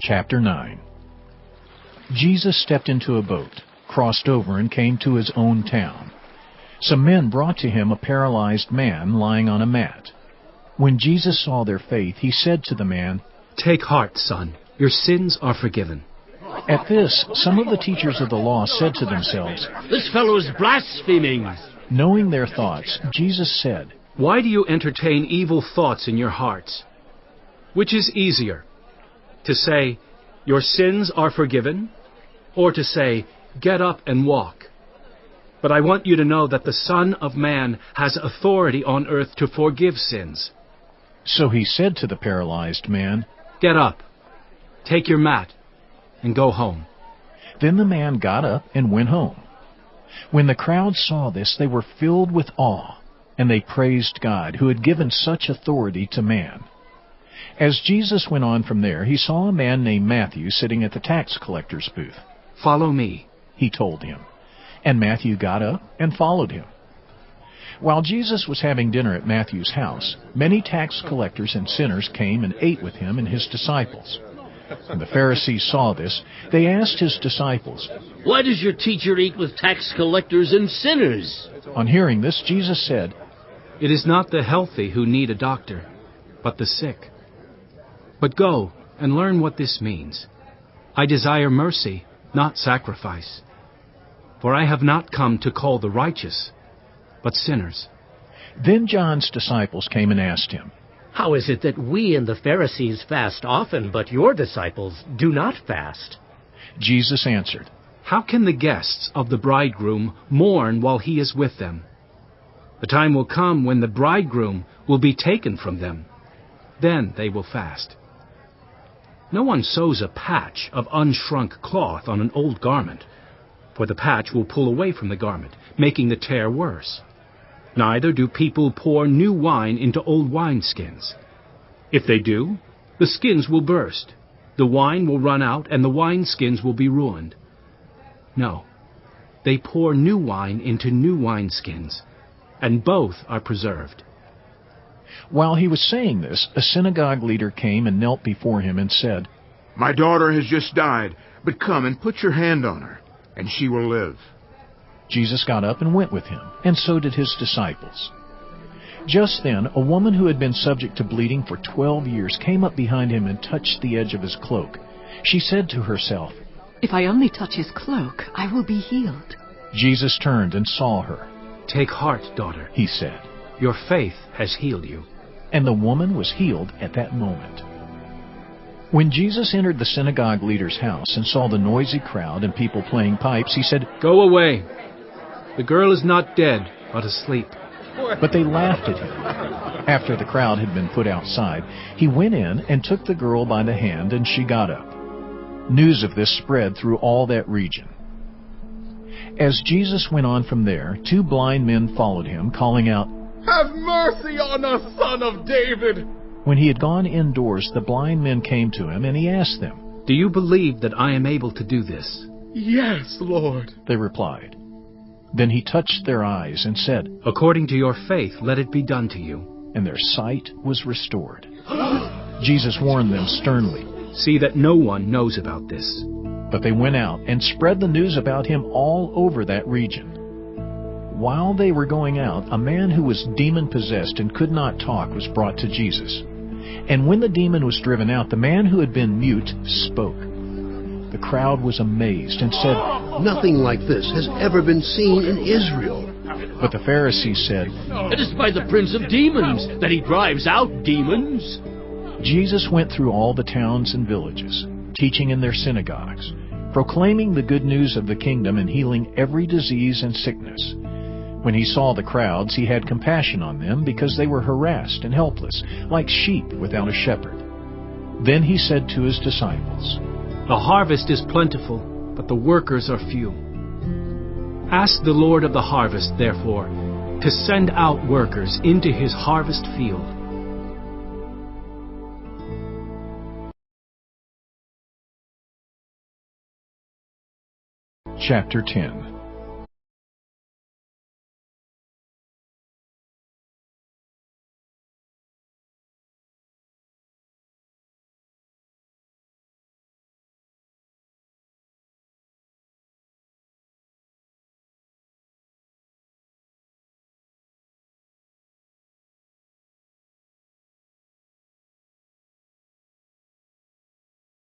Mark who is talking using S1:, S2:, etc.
S1: Chapter 9. Jesus stepped into a boat, crossed over, and came to his own town. Some men brought to him a paralyzed man lying on a mat. When Jesus saw their faith, he said to the man,
S2: "Take heart, son. Your sins are forgiven."
S1: At this, some of the teachers of the law said to themselves,
S3: "This fellow is blaspheming."
S1: Knowing their thoughts, Jesus said,
S2: "Why do you entertain evil thoughts in your hearts? Which is easier, to say, 'Your sins are forgiven,' or to say, 'Get up and walk'? But I want you to know that the Son of Man has authority on earth to forgive sins."
S1: So he said to the paralyzed man,
S2: "Get up, take your mat, and go home."
S1: Then the man got up and went home. When the crowd saw this, they were filled with awe, and they praised God, who had given such authority to man. As Jesus went on from there, he saw a man named Matthew sitting at the tax collector's booth.
S2: "Follow me,"
S1: he told him. And Matthew got up and followed him. While Jesus was having dinner at Matthew's house, many tax collectors and sinners came and ate with him and his disciples. When the Pharisees saw this, they asked his disciples,
S3: "Why does your teacher eat with tax collectors and sinners?"
S1: On hearing this, Jesus said,
S2: "It is not the healthy who need a doctor, but the sick. But go and learn what this means. I desire mercy, not sacrifice. For I have not come to call the righteous, but sinners."
S1: Then John's disciples came and asked him,
S4: "How is it that we and the Pharisees fast often, but your disciples do not fast?"
S1: Jesus answered,
S2: "How can the guests of the bridegroom mourn while he is with them? The time will come when the bridegroom will be taken from them. Then they will fast. No one sews a patch of unshrunk cloth on an old garment, for the patch will pull away from the garment, making the tear worse. Neither do people pour new wine into old wineskins. If they do, the skins will burst, the wine will run out, and the wineskins will be ruined. No, they pour new wine into new wineskins, and both are preserved."
S1: While he was saying this, a synagogue leader came and knelt before him and said,
S5: "My daughter has just died, but come and put your hand on her, and she will live."
S1: Jesus got up and went with him, and so did his disciples. Just then, a woman who had been subject to bleeding for 12 years came up behind him and touched the edge of his cloak. She said to herself,
S6: "If I only touch his cloak, I will be healed."
S1: Jesus turned and saw her.
S2: "Take heart, daughter,"
S1: he said.
S2: "Your faith has healed you."
S1: And the woman was healed at that moment. When Jesus entered the synagogue leader's house and saw the noisy crowd and people playing pipes, he said,
S2: "Go away. The girl is not dead, but asleep."
S1: But they laughed at him. After the crowd had been put outside, he went in and took the girl by the hand, and she got up. News of this spread through all that region. As Jesus went on from there, 2 blind men followed him, calling out,
S5: "Have mercy on us, Son of David!"
S1: When he had gone indoors, the blind men came to him, and he asked them,
S2: "Do you believe that I am able to do this?"
S5: "Yes, Lord,"
S1: they replied. Then he touched their eyes and said,
S2: "According to your faith, let it be done to you."
S1: And their sight was restored. Jesus warned them sternly,
S2: "See that no one knows about this."
S1: But they went out and spread the news about him all over that region. While they were going out, a man who was demon-possessed and could not talk was brought to Jesus. And when the demon was driven out, the man who had been mute spoke. The crowd was amazed and said,
S7: "Nothing like this has ever been seen in Israel."
S1: But the Pharisees said,
S3: "It is by the prince of demons that he drives out demons."
S1: Jesus went through all the towns and villages, teaching in their synagogues, proclaiming the good news of the kingdom and healing every disease and sickness. When he saw the crowds, he had compassion on them because they were harassed and helpless, like sheep without a shepherd. Then he said to his disciples,
S2: "The harvest is plentiful, but the workers are few. Ask the Lord of the harvest, therefore, to send out workers into his harvest field."
S1: Chapter 10.